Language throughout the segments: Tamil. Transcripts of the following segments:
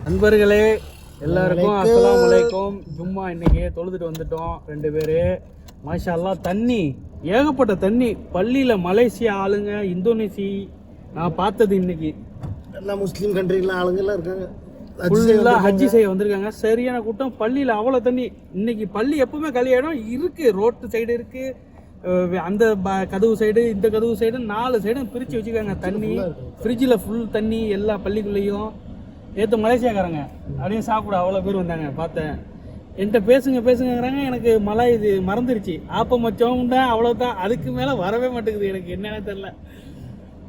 நண்பர்களே எல்லாருக்கும் அஸ்ஸலாமு அலைக்கும். ஜும்மா இன்னைக்கு தொழுதுட்டு வந்துட்டோம் 2 பேரு. மாஷா அல்லாஹ். தண்ணி ஏகப்பட்ட தண்ணி. பள்ளியில் மலேசியா ஆளுங்க, இந்தோனேசி நான் பார்த்தது இன்னைக்கு. எல்லாம் முஸ்லீம் கண்ட்ரிலாம் ஆளுங்கெல்லாம் இருக்காங்க. ஃபுல்லாக ஹஜ்ஜி செய்ய வந்திருக்காங்க. சரியான கூட்டம். பள்ளியில் அவ்வளோ தண்ணி. இன்னைக்கு பள்ளி எப்பவுமே கல்யாணம் இருக்குது. ரோட்டு சைடு இருக்குது, அந்த கதவு சைடு, இந்த கதவு சைடு, 4 சைடும் பிரித்து வச்சுருக்காங்க. தண்ணி ஃப்ரிட்ஜில் ஃபுல் தண்ணி எல்லா பள்ளிக்குள்ளேயும். நேற்று மலேசியாக்காரங்க அப்படியே சாப்பிட அவ்வளோ பேர் வந்தாங்க. பார்த்தேன். என்கிட்ட பேசுங்கிறாங்க. எனக்கு மழை இது மறந்துருச்சு. ஆப்பம் மச்சம் தான், அவ்வளோதான். அதுக்கு மேலே வரவே மாட்டேங்குது. எனக்கு என்னென்ன தெரில.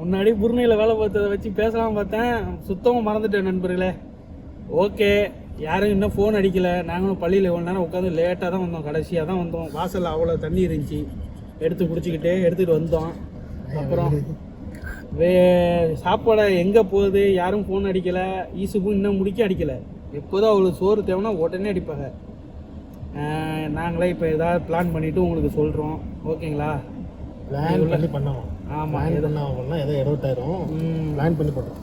முன்னாடி புர்னையில் வேலை பார்த்ததை வச்சு பேசலாம் பார்த்தேன். சுத்தமாக மறந்துட்டேன் நண்பர்களே. ஓகே, யாரும் இன்னும் ஃபோன் அடிக்கலை. நாங்களும் பள்ளியில் எவ்வளோ நேரம் உட்காந்து லேட்டாக தான் வந்தோம். கடைசியாக தான் வந்தோம். வாசலில் அவ்வளோ தண்ணி இருந்துச்சு. எடுத்துகிட்டு வந்தோம். அப்புறம் சாப்பாடை எங்கே போகுது, யாரும் ஃபோன் அடிக்கலை. ஈசுக்கும் இன்னும் அடிக்கலை. எப்போதான் அவங்களுக்கு சோறு தேவைன்னா உடனே அடிப்பாங்க. நாங்களே இப்போ ஏதாவது பிளான் பண்ணிவிட்டு உங்களுக்கு சொல்கிறோம். ஓகேங்களா? பிளான் பண்ணி பண்ணோம். ஆமாம், எதுனா ஏதோ 20,000 பிளான் பண்ணி பண்ணுறோம்.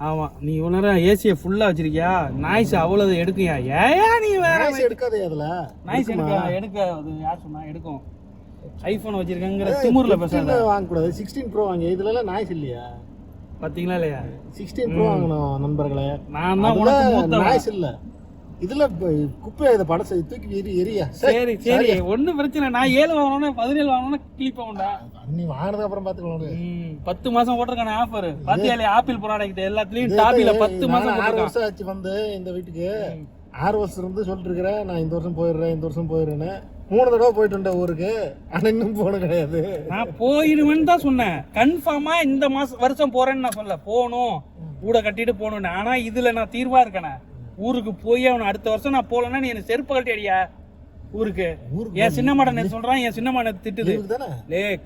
ஆமாம், நீ இவ்வளோ நேரம் ஏசியை ஃபுல்லாக வச்சிருக்கியா? நாய்ஸ் அவ்வளோ எடுக்குயா? ஏயா நீ வேற எடுக்காதே. அதில் நாய்ஸ் எடுக்க அது யார் சொன்னா? எடுக்கும். ஐஃபோன் வச்சிருக்கேங்கிற திமுறில் பேசுகிறேன். வாங்கக்கூடாது. 16 Pro வாங்க. இதுலலாம் நாய்ஸ் இல்லையா? பார்த்தீங்களா இல்லையா? 16 Pro வாங்கணும் நண்பர்களே. நான் தான் உனக்கு நாய்ஸ் இல்லை. இதில் குப்பையை இதை படத்தை தூக்கி எரியா. சரி சரி, ஒன்றும் பிரச்சனை. நான் 7 வாங்கணும்னா 17 வாங்கணும்னா கிளிப் ஆகும்டா. நீ வாங்கினது அப்புறம் பார்த்துக்கலாம். 10 மாதம் போட்டிருக்கான ஆஃபர். பார்த்தியா? ஆப்பிள் ப்ராடக்ட் எல்லாத்துலேயும் டாபியில் 10 மாதம். 6 வருஷம் ஆச்சு வந்து இந்த வீட்டுக்கு. 6 வருஷம் இருந்து சொல்லிட்டு இருக்கிறேன். நான் இந்த வருஷம் போயிடுறேன்னு 3 தடவை போயிட்டு வந்தேன் ஊருக்கு. ஆனால் இன்னும் போன கிடையாது. நான் போயிடுவேன்னு தான் சொன்னேன். கன்ஃபார்மா இந்த வருஷம் போறேன்னு நான் சொல்ல. போகணும், கூட கட்டிட்டு போகணும்னு. ஆனா இதுல நான் தீர்வா இருக்கேன். ஊருக்கு போய் அவனை அடுத்த வருஷம் நான் போகலன்னா நீ எனக்கு செருப்பு கட்டி அடியா ஊருக்கு. என் சின்ன மாடன் சொல்றான். என் சின்ன மாடன் திட்டுது.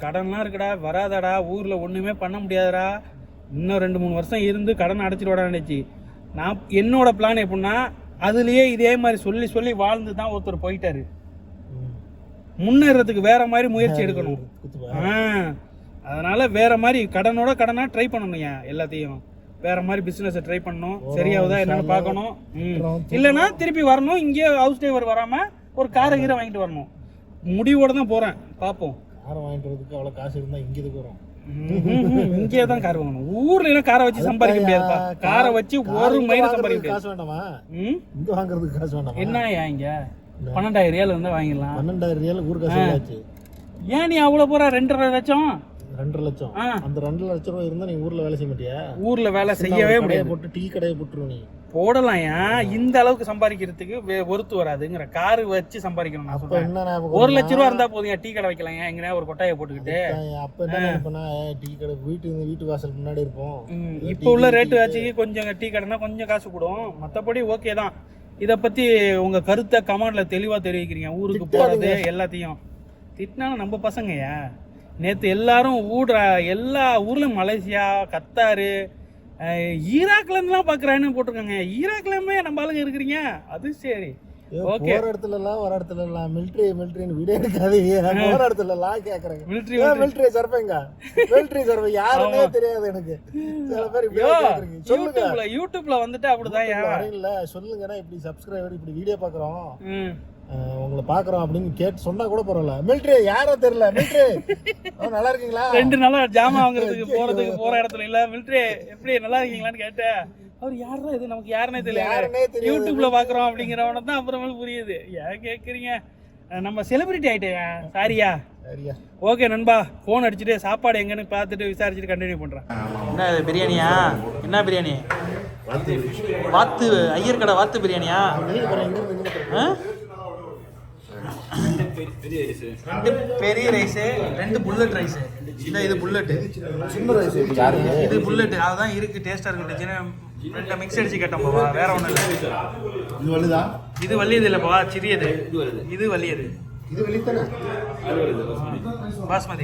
கடன்லாம் இருக்குடா, வராதடா, ஊர்ல ஒண்ணுமே பண்ண முடியாதடா, இன்னும் 2-3 வருஷம் இருந்து கடன் அடைச்சிட்டு வாடாச்சு. நான் என்னோட பிளான் எப்படின்னா, அதுலயே இதே மாதிரி சொல்லி சொல்லி வாழ்ந்து தான் ஒருத்தர் போயிட்டாரு. முன்னேறதுக்கு வேற மாதிரி முயற்சி எடுக்கணும். அதனால வேற மாதிரி கடனா ட்ரை பண்ணணும். எல்லாத்தையும் வேற மாதிரி பிசினஸ் ட்ரை பண்ணணும். சரியாவதா என்னன்னு பார்க்கணும். இல்லைன்னா திருப்பி வரணும். இங்கே ஹவுஸ் டிரைவர் வராம ஒரு காரை கீரை வாங்கிட்டு வரணும். முடிவோட தான் போறேன். பார்ப்போம். காரை வாங்கிட்டு வரதுக்கு அவ்வளோ காசு இருந்தா இங்கே இதுக்கு வரும். இங்கே தான் கார் வாங்கணும். ஊர்ல எல்லாம் காரை வச்சு சம்பாதிக்க முடியாதுப்பா. காரை வச்சு ஒரு மைல் சம்பாதிக்க முடியாது. காசு வேண்டாமா? இங்க வாங்குறதுக்கு காசு வேண்டாமா? என்னயா இங்க 12,000 ரியால் இருந்தா வாங்கிடலாம். 12,000 ரியால் ஊர் காசு ஆச்சு. ஏன் நீ அவ்வளவு போற? 2.5 லட்சம். 2 லட்சம். அந்த 2 லட்சம் ரூபாய் இருந்தா நீ ஊர்ல வேலை செய்ய மாட்டியா? ஊர்ல வேலை செய்யவே முடியாது. போட்டு டீ கடையை போட்டுருவ நீ. போடலாம். ஏன் இந்த அளவுக்கு சம்பாதிக்கிறதுக்கு ஒருத்து வராதுங்கிற. காரு வச்சு சம்பாதிக்கணும். நான் சொல்றேன் 1 லட்சம் ரூபா இருந்தா போதும். டீ கடை வைக்கலாம். ஏன் எங்கனா ஒரு கொட்டாயை போட்டுக்கிட்டு. அப்ப என்ன நினைப்பனா, டீ கடை வீட்டு வாசல் முன்னாடி இருப்போம். இப்போ உள்ள ரேட்டு வச்சு கொஞ்சம் டீ கடைனா கொஞ்சம் காசு கூடும். மற்றபடி ஓகே தான். இதை பத்தி உங்க கருத்தை கமெண்ட்ல தெளிவா தெரிவிக்கிறீங்க. ஊருக்கு போறது எல்லாத்தையும் திட்டினாலும் நம்ம பசங்கயா. நேற்று எல்லாரும் எல்லா ஊர்லயும் மலேசியா, கத்தாரு, ஈராக்லலாம் பாக்குறான்னு போட்டிருக்காங்க. ஈராக்லயுமே நம்ம ஆளுங்க இருக்கிறீங்க. அது சரி, ஓகே. ஒரு இடத்துல எல்லாம் ஒரு இடத்துல எல்லாம் மிலிட்டரின்னு வீடியோ எடுக்காது. ஒரு இடத்துல எல்லாம் கேக்குறாங்க மிலிட்டரி சர்வைங்க. மிலிட்டரி சர்வை யாருன்னே தெரியாது எனக்கு. சில பேர் சொல்லுங்க. யூடியூப்ல வந்துட்டு அப்படிதான் இல்ல சொல்லுங்கன்னா இப்படி சப்ஸ்கிரைபர் இப்படி வீடியோ பாக்குறோம், உங்களை பாக்குறோம் அப்படின்னு கேட்டு சொன்னா கூட பரவாயில்ல. மிலிட்டரி யாரோ தெரியல. மிலிட்டரி நல்லா இருக்கீங்களா? 2 நாளா ஜாமான் வாங்குறதுக்கு போற இடத்துல இல்ல. மிலிட்டரி எப்படி நல்லா இருக்கீங்களான்னு கேட்டேன். அவர் யாரா இது நமக்கு யாருன்னே தெரியல. யூடியூப்ல பாக்குறோம் அப்படிங்கிறவன தான் அப்புறமே புரியுது. ஏன் கேக்குறீங்க? நம்ம செலிபிரிட்டி ஆயிட்டேன். சாரியா? ஓகே நண்பா, போன் அடிச்சுட்டு சாப்பாடு எங்கன்னு பார்த்துட்டு விசாரிச்சுட்டு கண்டினியூ பண்றேன். என்ன பிரியாணியா? என்ன பிரியாணி? வாத்து ஐயர் கடை வாத்து பிரியாணியா? 2 பெரிய ரைஸ், 2 புல்லட் ரைஸ். இது புல்லட், இது புல்லட். அதுதான் இருக்கு, டேஸ்டா இருக்கு. 2 மிக்ஸ் அடிச்சு கேட்டோம்பா, வேற ஒண்ணும் இல்ல. இது வலியது இல்லப்பா, சிறியது. இது வலியது. பாஸ்மதி.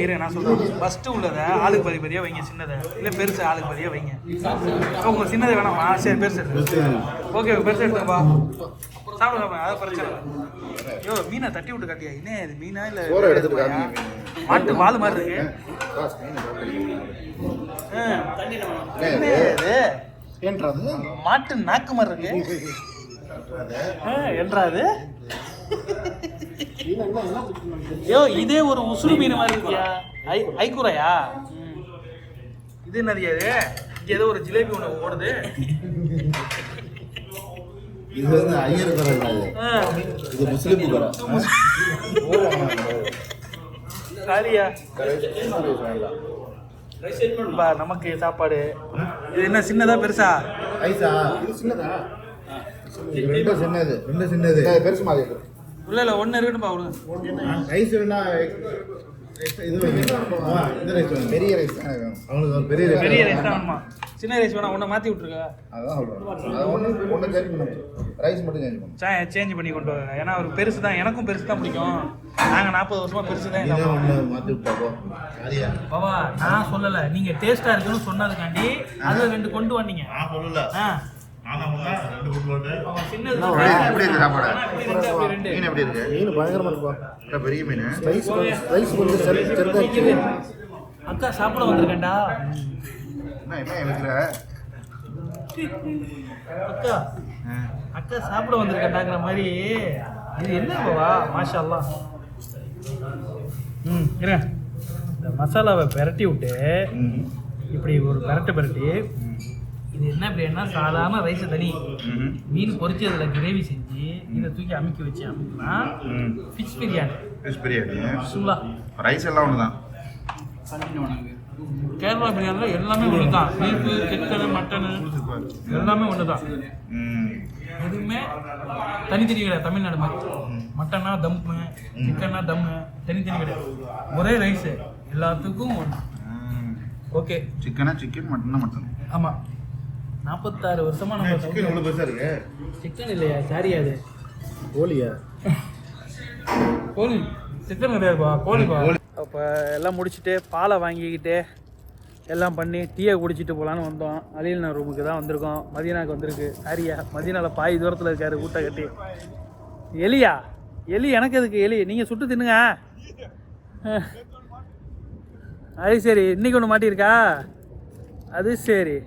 இரு நான் சொல்றேன். ஃபர்ஸ்ட் உள்ளத ஆளுக்கு பதியா வைங்க. சின்னதை இல்ல பெருசு ஆளுக்கு பதியா வைங்க. உங்களுக்கு சின்னதை வேணாமா? சரி பெருசு. ஓகே பெருசு எடுத்துப்பா. சாப்பிடுங்க, அது பிரச்சனை இல்லை. ஐயோ மீனை தட்டி விட்டு காட்டியா? என்ன இது மீனா இல்லை சோறை எடுத்துட்டு காமி. மாட்டு வால் மாதிரி இருக்கு. என்ன இது? ஏன்றது மாட்டு நாக்கு மாதிரி இருக்கு. என்றாது ஐயோ இதே ஒரு உசுறு மீன் மாதிரி இருக்கியா? ஐக்கூரையா? இது என்னது? இது இங்க ஏதோ ஒரு ஜிலேபி ஒன்று ஓடுது. இது வந்து ஐயர் கரை இல்லை, இது முஸ்லிம் கரை. காலியா நமக்கு சாப்பாடு. இது என்ன சின்னதா பெருசா? ஐசா இது சின்னதா? ரெண்டு சின்னது, ரெண்டு சின்னது, பெருசு மாதிரி இருக்கு. உள்ள ஒன்று இருக்கணும்பா அவனுக்கு. ரைஸ் வேணா இது இந்த ரைஸ் வேணும், பெரிய ரைஸ் தான் வேணும் அவனுக்கு. ஒரு பெரிய ரைஸ் தான் வேணுமா? சின்ன ரைஸ் வேணா ஒன்றை மாற்றி விட்ருக்கா? அதான் சொல்கிறேன். அது ஒன்று சேஞ்ச் பண்ணணும், ரைஸ் மட்டும் சேஞ்ச் பண்ணணும். சேஞ்ச் பண்ணி கொண்டு வர. ஏன்னா அவர் பெருசு தான், எனக்கும் பெருசு தான் பிடிக்கும். நாங்கள் 40 வருஷமா பெருசு தான். ஒன்று மாற்றி விட்டாப்போ சரியா பாபா? நான் சொல்லலை, நீங்கள் டேஸ்ட்டாக இருக்குன்னு சொன்னதுக்காண்டி அதில் 2 கொண்டு வந்தீங்க. நான் சொல்லல. மீன் பயங்கரமா இருக்கும். பெரிய மீன் ரைஸ் கொஞ்சம் செருந்தாச்சு. அக்கா சாப்பிட வந்திருக்கேன்டா. அக்கா அக்கா சாப்பிட வந்திருக்கேன்டாங்கிற மாதிரி. இது என்ன பாவா? மாஷா அல்லாஹ். இரு, இந்த மசாலாவை பெரட்டி விட்டு இப்படி ஒரு பெரட்டி இது என்ன அப்படின்னா சாதாரண ரைஸ் தனி, மீன் பொரிச்சு அதில் கிரேவி செஞ்சு இதை தூக்கி அமுக்கி வச்சு அமுக்கினா ஃபிஷ் பிரியாணி. ஃபிஷ் பிரியாணி சுல்லா ரைஸ் எல்லாம் ஒன்று தான். கேரளா பிரியாணியில் எல்லாமே ஒன்று தான். பீஃபு, சிக்கனு, மட்டனு எல்லாமே ஒன்று தான். எதுவுமே தனித்தனி கிடையாது. தமிழ்நாடு மாதிரி மட்டனா தம்மு, சிக்கனா தம்மு, தனித்தனி கிடையாது. ஒரே ரைஸு எல்லாத்துக்கும் ஒன்று. ஓகே, சிக்கனா சிக்கன், மட்டனா மட்டன். ஆமாம், 46 வருஷமா நம்ம சிக்கன் எவ்வளோ பெருசாக இருக்கு? சிக்கன் இல்லையா? சாரியா? அது கோழியா? கோழி. சிக்கன் கிடையாதுப்பா, கோழிப்பா. அப்போ எல்லாம் முடிச்சுட்டு பாலை வாங்கிக்கிட்டு எல்லாம் பண்ணி டீயை குடிச்சிட்டு போகலான்னு வந்தோம். அலியல்னா ரூமுக்கு தான் வந்திருக்கோம். மதியனாக்கு வந்திருக்கு. சாரியா? மதியனாவில் பாதி தூரத்தில் இருக்காரு ஊட்ட கட்டி. எலியா? எலி எனக்கு எதுக்கு எலி? நீங்கள் சுட்டு தின்னுங்க. அது சரி, இன்னைக்கு ஒன்று மாட்டியிருக்கா? அது சரி.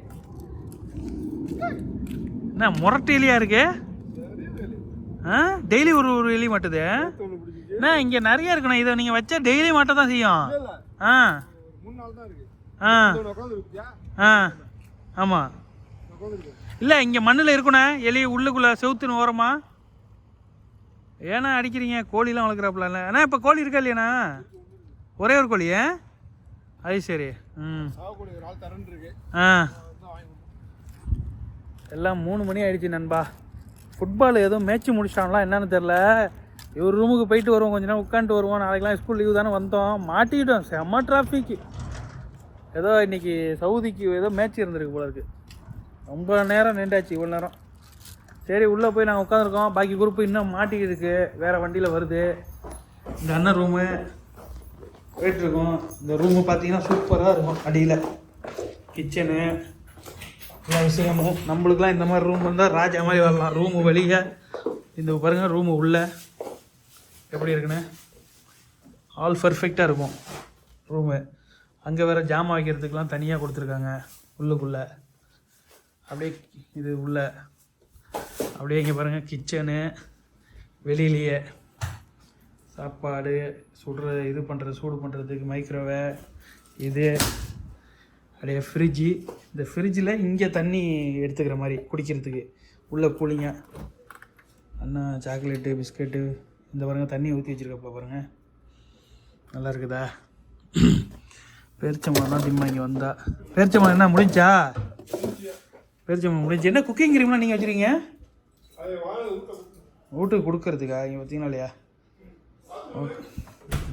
என்ன முரட்டு எலியா இருக்கு? டெய்லி ஒரு எலி மாட்டுது. என்ன இங்கே நிறைய இருக்கணும். இதை நீங்கள் வச்சா டெய்லி மாட்ட தான் செய்யும். ஆமாம். இல்லை, இங்கே மண்ணில் இருக்கணும் எலி, உள்ளுக்குள்ளே செவுத்துன்னு ஓரமா. ஏன்னா அடிக்கிறீங்க? கோழிலாம் வளர்க்குறாப்புல. அண்ணா இப்போ கோழி இருக்கா இல்லையாண்ணா? ஒரே ஒரு கோழி? அது சரி. எல்லாம் 3 மணி ஆயிடுச்சு நண்பா. ஃபுட்பால் எதுவும் மேட்ச் முடிச்சிட்டாங்களா என்னன்னு தெரில. இவர் ரூமுக்கு போயிட்டு வருவோம், கொஞ்ச நேரம் உட்காந்துட்டு வருவோம். நாளைக்கெலாம் ஸ்கூல் லீவு தானே வந்தோம். மாட்டிக்கிட்டோம், செம்ம டிராஃபிக்கு. ஏதோ இன்றைக்கி சவுதிக்கு ஏதோ மேட்ச் இருந்திருக்கு போல இருக்குது. ரொம்ப நேரம் நின்றாச்சு, இவ்வளோ நேரம். சரி, உள்ளே போய் நாங்கள் உட்காந்துருக்கோம். பாக்கி குரூப்பு இன்னும் மாட்டிக்கிட்டு இருக்கு, வேறு வண்டியில் வருது. இந்த அண்ணன் ரூமு போயிட்டுருக்கோம். இந்த ரூமு பார்த்தீங்கன்னா சூப்பராக இருக்கும். அடியில் கிச்சனு எல்லா விஷயமும். நம்மளுக்குலாம் இந்த மாதிரி ரூம் இருந்தால் ராஜா மாதிரி வரலாம். ரூமு வெளியே இந்த பாருங்கள், ரூமு உள்ளே எப்படி இருக்குன்னு ஆல் பர்ஃபெக்டாக இருக்கும் ரூமு. அங்கே வேறு ஜாமான் வைக்கிறதுக்கெலாம் தனியாக கொடுத்துருக்காங்க உள்ளுக்குள்ளே. அப்படியே இது உள்ளே அப்படியே இங்கே பாருங்கள் கிச்சனு, வெளியிலேயே சாப்பாடு சுடுற இது பண்ணுறது, சூடு பண்ணுறதுக்கு மைக்ரோவே இது. அப்படியே ஃப்ரிட்ஜு. இந்த ஃப்ரிட்ஜில் இங்கே தண்ணி எடுத்துக்கிற மாதிரி குடிக்கிறதுக்கு உள்ளே கூலிங்க. அண்ணா சாக்லேட்டு பிஸ்கெட்டு இந்த பாருங்கள் தண்ணி ஊற்றி வச்சுருக்கப்பா பாருங்கள், நல்லா இருக்குதா? பேரிச்சம்பழம்லாம் திம்மா இங்கே வந்தா. பேரிச்சம்பழம் என்ன முடிஞ்சா? பேரிச்சம்பழம் முடிஞ்சு. என்ன குக்கிங் கிரீம்லாம் நீங்கள் வச்சுருக்கீங்க? வீட்டுக்கு கொடுக்கறதுக்கா? இங்கே பார்த்தீங்கன்னா இல்லையா? ஓகே.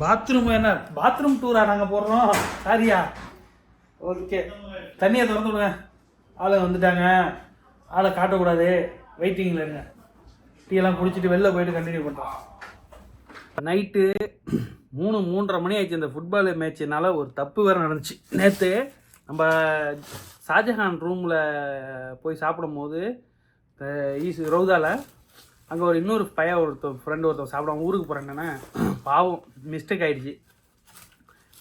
பாத்ரூம் என்ன பாத்ரூம் டூரா நாங்கள் போடுறோம்? சாரியா? ஓகே, தண்ணியை திறந்து விடுங்க. ஆளை வந்துட்டாங்க, ஆளை காட்டக்கூடாது, வெயிட்டிங்கில் இருங்க. டீயெல்லாம் குடிச்சிட்டு வெளில போயிட்டு கண்டினியூ பண்ணுறோம். நைட்டு 3:30 மணி ஆயிடுச்சு. இந்த ஃபுட்பால் மேட்ச்னால ஒரு தப்பு வேறு நடந்துச்சு. நேற்று நம்ம ஷாஜஹான் ரூமில் போய் சாப்பிடும் போது ரவுதாவில் அங்கே ஒரு இன்னொரு ஃப்ரெண்டு ஒருத்தர் சாப்பிடுவாங்க, ஊருக்கு போகிறேன்னா பாவம் மிஸ்டேக் ஆகிடுச்சு.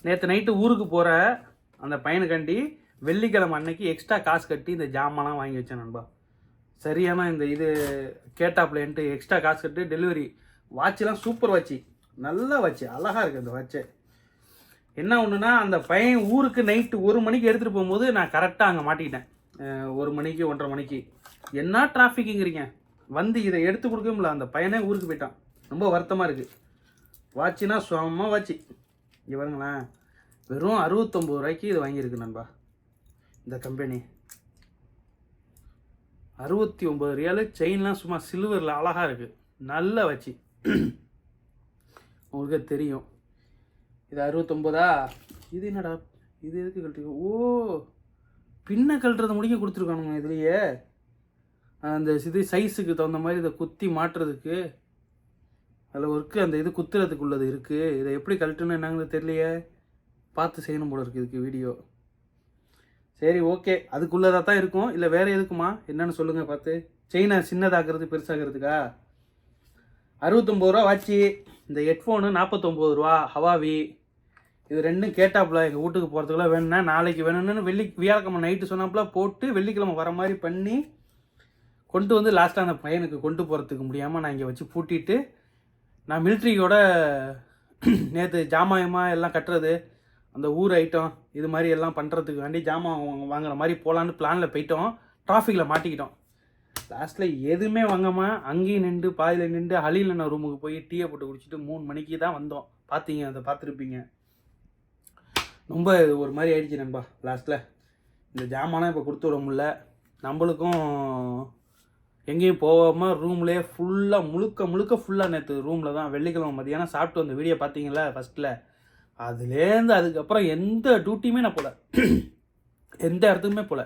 நேற்று நைட்டு ஊருக்கு போகிற அந்த பையனுக்காண்டி வெள்ளிக்கிழமை அன்னைக்கு எக்ஸ்ட்ரா காசு கட்டி இந்த ஜாமான்லாம் வாங்கி வச்சேன் நண்பா. சரியான இந்த இது கேட்டாப்லேன்ட்டு எக்ஸ்ட்ரா காசு கட்டி டெலிவரி. வாட்செலாம் சூப்பர் வாட்சி, நல்லா வாட்சி, அழகாக இருக்குது அந்த வாட்சை. என்ன ஒன்றுனா அந்த பையன் ஊருக்கு நைட்டு 1 மணிக்கு எடுத்துகிட்டு போகும்போது நான் கரெக்டாக அங்கே மாட்டிக்கிட்டேன். 1 மணிக்கு 1:30 மணிக்கு. என்ன டிராஃபிக்குங்கிறீங்க, வந்து இதை எடுத்து கொடுக்க முடியல. அந்த பையனே ஊருக்கு போயிட்டான். ரொம்ப வருத்தமாக இருக்குது. வாட்சினா சும்மா வாட்சி இவங்களேன். வெறும் 69 ரூபாய்க்கு இது வாங்கியிருக்கு நண்பா. இந்த கம்பெனி 69 ரியாலு. செயின்லாம் சும்மா சில்வரில் அழகாக இருக்குது, நல்ல வாட்சி. உங்களுக்கு தெரியும் இது 69. இது என்னடா, இது எதுக்கு கழட்டிருக்கோம்? ஓ, பின்ன கழட்டுறது முடிக்க கொடுத்துருக்கானுங்க இதுலேயே. அந்த இது சைஸுக்கு தகுந்த மாதிரி இதை குத்தி மாட்டுறதுக்கு அதில் ஒர்க்கு, அந்த இது குத்துறதுக்கு உள்ளது இருக்குது. இதை எப்படி கழட்டுன்னு என்னங்கிறது தெரியலையே, பார்த்து செய்யணும் போல இருக்குது இதுக்கு வீடியோ. சரி ஓகே, அதுக்குள்ளதாக தான் இருக்கும், இல்லை வேறு எதுக்குமா என்னன்னு சொல்லுங்கள் பார்த்து. செயினை சின்னதாக்குறது பெருசாகிறதுக்கா? 69 ரூபா வாட்சி. இந்த ஹெட்ஃபோனு 49 ரூபா ஹவாவி. இது ரெண்டும் கேட்டாப்புல எங்கள் வீட்டுக்கு போகிறதுக்குள்ள வேணும்னா நாளைக்கு வேணும்னு வியாழக்கிழமை நைட்டு சொன்னாப்புல போட்டு வெள்ளிக்கிழமை வர மாதிரி பண்ணி கொண்டு வந்து லாஸ்ட்டாக அந்த பையனுக்கு கொண்டு போகிறதுக்கு முடியாமல் நான் இங்கே வச்சு பூட்டிட்டு, நான் மிலிட்ரியோட நேற்று ஜாமாயமா எல்லாம் கட்டுறது, அந்த ஊர் ஐட்டம் இது மாதிரி எல்லாம் பண்ணுறதுக்கு வேண்டி ஜாமான் வாங்குற மாதிரி போகலான்னு பிளானில் போயிட்டோம். டிராஃபிக்கில் மாட்டிக்கிட்டோம். லாஸ்ட்டில் எதுவுமே வாங்காமல் அங்கேயும் நின்று பாதியில் நின்று ஹலியில் நான் ரூமுக்கு போய் டீயை போட்டு குடிச்சிட்டு 3 மணிக்கு தான் வந்தோம். பார்த்தீங்க, அதை பார்த்துருப்பீங்க. ரொம்ப ஒரு மாதிரி ஆயிடுச்சு நண்பா. லாஸ்ட்டில் இந்த ஜாமான்லாம் இப்போ கொடுத்து விட முடியல. நம்மளுக்கும் எங்கேயும் போகாமல் ரூம்லேயே ஃபுல்லாக முழுக்க ஃபுல்லாக நேற்று ரூமில் தான். வெள்ளிக்கிழமை மதியானம் சாப்பிட்டு வந்த வீடியோ பார்த்தீங்களா ஃபஸ்ட்டில், அதுலேருந்து அதுக்கப்புறம் எந்த டியூட்டியுமே நான் போகல, எந்த இடத்துக்குமே போகல.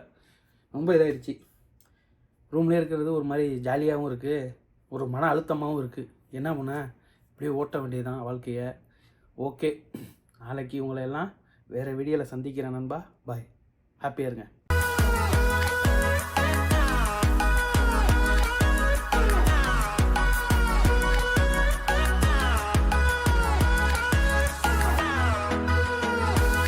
ரொம்ப இதாகிடுச்சு. ரூம்லேயே இருக்கிறது ஒரு மாதிரி ஜாலியாகவும் இருக்குது, ஒரு மன அழுத்தமாகவும் இருக்குது. என்ன பண்ண, இப்படியே ஓட்ட வேண்டியதுதான் வாழ்க்கையை. ஓகே, நாளைக்கு உங்களை எல்லாம் வேறு வீடியோவில் சந்திக்கிறேன் நண்பா. பாய், ஹாப்பியாக இருங்க.